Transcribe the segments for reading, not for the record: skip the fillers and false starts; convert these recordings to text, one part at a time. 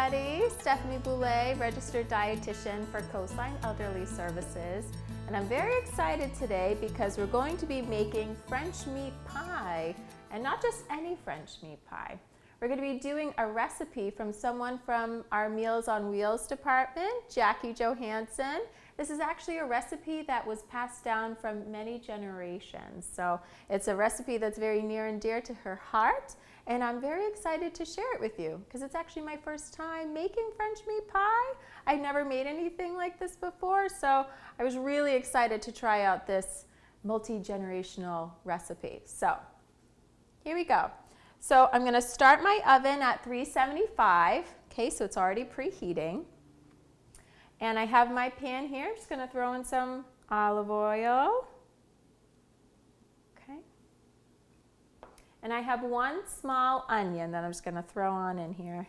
everybody. Stephanie Boulay, registered dietitian for Coastline Elderly Services. And I'm very excited today because we're going to be making French meat pie, and not just any French meat pie. We're going to be doing a recipe from someone from our Meals on Wheels department, Jackie Johansson. This is actually a recipe that was passed down from many generations. So it's a recipe that's very near and dear to her heart. And I'm very excited to share it with you because it's actually my first time making French meat pie. I've never made anything like this before, so I was really excited to try out this multi-generational recipe. So here we go. So I'm going to start my oven at 375. Okay, so it's already preheating. And I have my pan here. I'm just going to throw in some olive oil. Okay. And I have one small onion that I'm just going to throw on in here.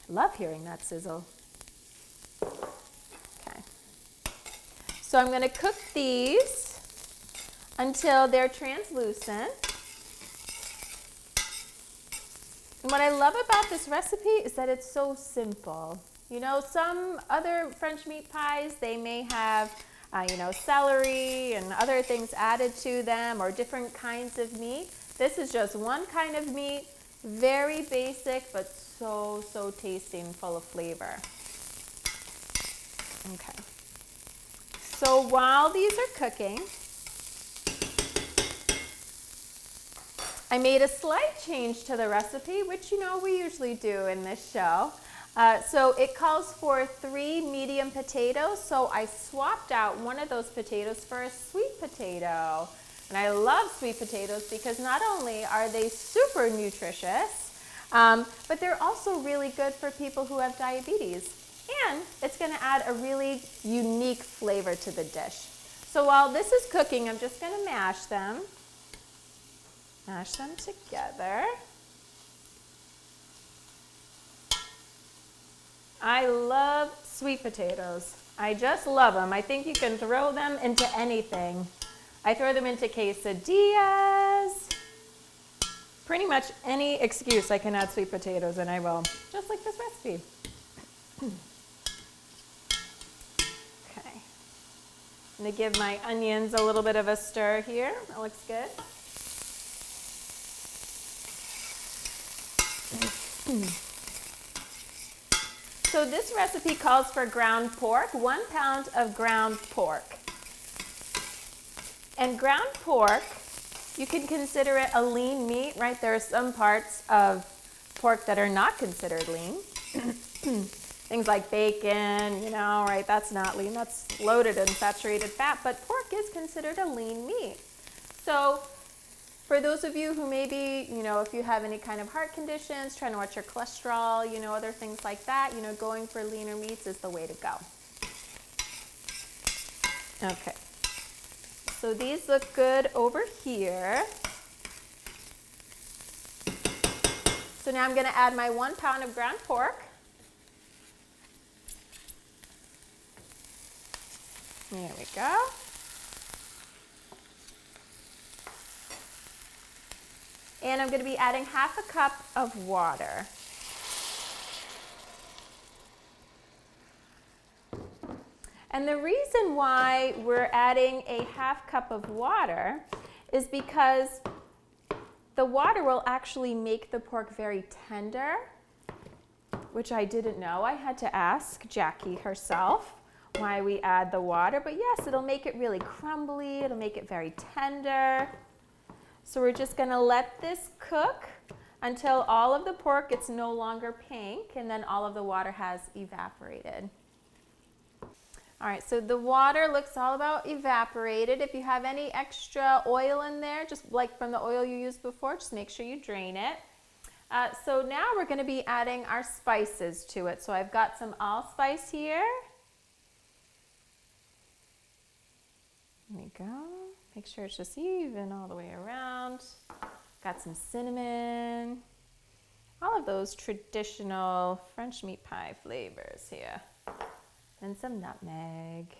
I love hearing that sizzle. Okay. So I'm going to cook these until they're translucent. And what I love about this recipe is that it's so simple. You know, some other French meat pies, they may have celery and other things added to them, or different kinds of meat. This is just one kind of meat, very basic, but so tasty and full of flavor. Okay. So while these are cooking, I made a slight change to the recipe, which we usually do in this show. So it calls for 3 medium potatoes, so I swapped out one of those potatoes for a sweet potato. And I love sweet potatoes because not only are they super nutritious, but they're also really good for people who have diabetes. And it's going to add a really unique flavor to the dish. So while this is cooking, I'm just going to mash them. Mash them together. I love sweet potatoes. I just love them. I think you can throw them into anything. I throw them into quesadillas. Pretty much any excuse I can add sweet potatoes and I will. Just like this recipe. Okay. I'm going to give my onions a little bit of a stir here. That looks good. So this recipe calls for ground pork, 1 pound of ground pork. And ground pork, you can consider it a lean meat, right? There are some parts of pork that are not considered lean. Things like bacon, right? That's not lean. That's loaded in saturated fat. But pork is considered a lean meat. So for those of you who maybe, if you have any kind of heart conditions, trying to watch your cholesterol, other things like that, going for leaner meats is the way to go. Okay. So these look good over here. So now I'm going to add my 1 pound of ground pork. There we go. And I'm going to be adding 1/2 cup of water. And the reason why we're adding a 1/2 cup of water is because the water will actually make the pork very tender, which I didn't know. I had to ask Jackie herself why we add the water. But yes, it'll make it really crumbly. It'll make it very tender. So we're just going to let this cook until all of the pork gets no longer pink and then all of the water has evaporated. All right, so the water looks all about evaporated. If you have any extra oil in there, just like from the oil you used before, just make sure you drain it. So now we're going to be adding our spices to it. So I've got some allspice here. There we go. Make sure it's just even all the way around. Got some cinnamon. All of those traditional French meat pie flavors here. And some nutmeg.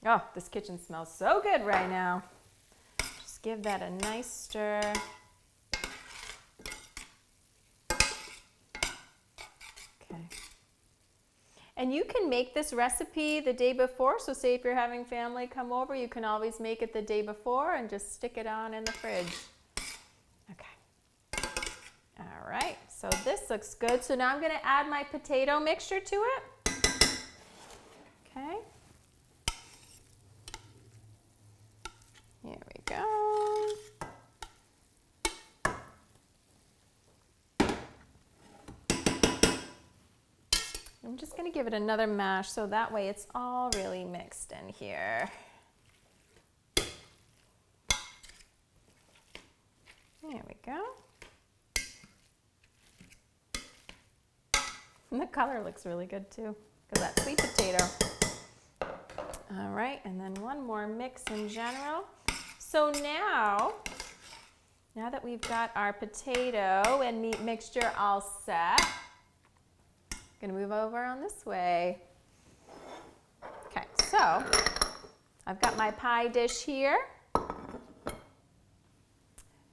Oh, this kitchen smells so good right now. Just give that a nice stir. And you can make this recipe the day before. So say if you're having family come over, you can always make it the day before and just stick it on in the fridge. Okay. All right, so this looks good. So now I'm gonna add my potato mixture to it. Okay. Here we go. I'm just going to give it another mash so that way it's all really mixed in here. There we go. And the color looks really good too, because that sweet potato. All right, and then one more mix in general. So now that we've got our potato and meat mixture all set, I'm gonna move over on this way. Okay, so I've got my pie dish here.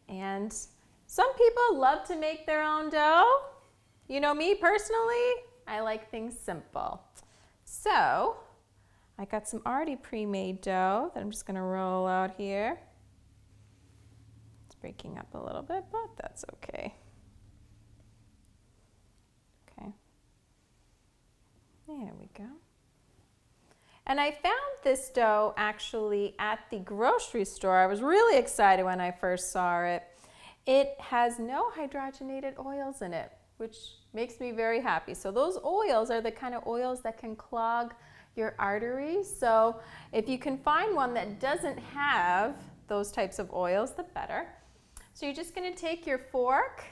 And some people love to make their own dough. You know me personally, I like things simple. So I got some already pre-made dough that I'm just gonna roll out here. It's breaking up a little bit, but that's okay. Okay. There we go. And I found this dough actually at the grocery store. I was really excited when I first saw it. It has no hydrogenated oils in it, which makes me very happy. So those oils are the kind of oils that can clog your arteries. So if you can find one that doesn't have those types of oils, the better. So you're just going to take your fork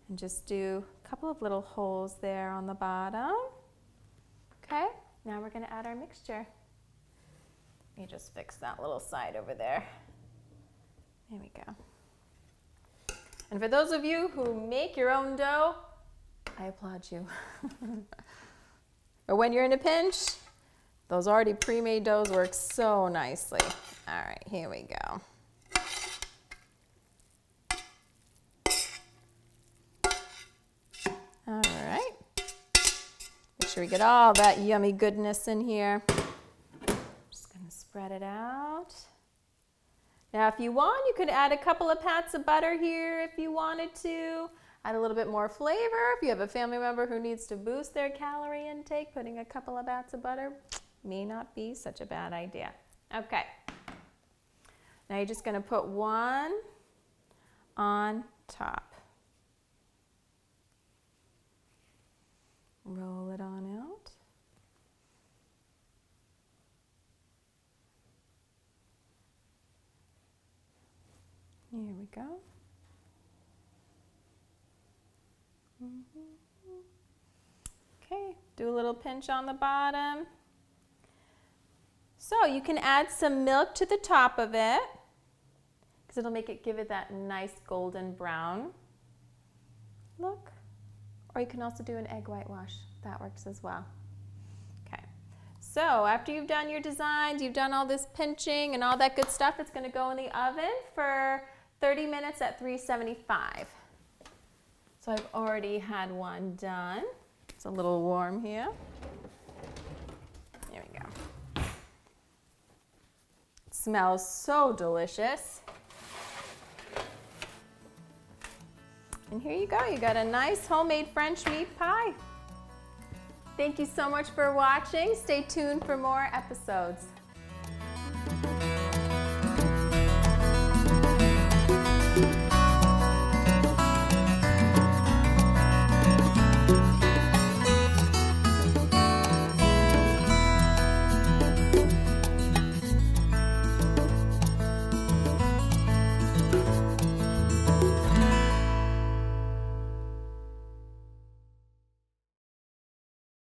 and just do a couple of little holes there on the bottom. Okay, now we're going to add our mixture. Let me just fix that little side over there. There we go. And for those of you who make your own dough, I applaud you. But when you're in a pinch, those already pre-made doughs work so nicely. All right, here we go. All right. Make sure we get all that yummy goodness in here. Just gonna spread it out. Now, if you want, you could add a couple of pats of butter here if you wanted to. Add a little bit more flavor. If you have a family member who needs to boost their calorie intake, putting a couple of pats of butter may not be such a bad idea. Okay. Now you're just gonna put one on top. Roll it on out. Here we go. Okay, do a little pinch on the bottom. So you can add some milk to the top of it because it'll give it that nice golden brown look. Or you can also do an egg whitewash. That works as well. Okay, so after you've done your designs, you've done all this pinching and all that good stuff, it's gonna go in the oven for 30 minutes at 375. So I've already had one done. It's a little warm here. There we go. It smells so delicious. And here you go, you got a nice homemade French meat pie. Thank you so much for watching. Stay tuned for more episodes.